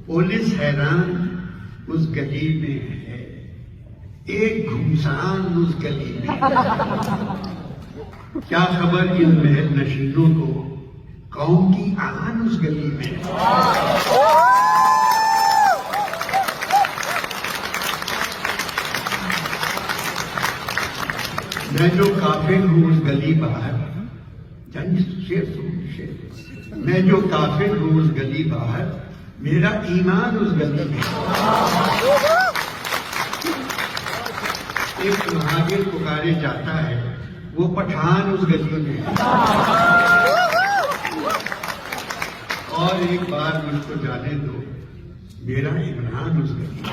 Police हैरान उस गली में है, एक घुमसान उस गली में। क्या खबर इन महल नशीनों को, कौम की आन उस गली में। मैं जो काफिर हूं उस गली बाहर, मैं जो काफिर हूं उस गली बाहर, मेरा ईमान उस गली में। एक महावीर पुकारे जाता है, वो पठान उस गली में। और एक बार मुझको जाने दो, मेरा इमरान उस गली में।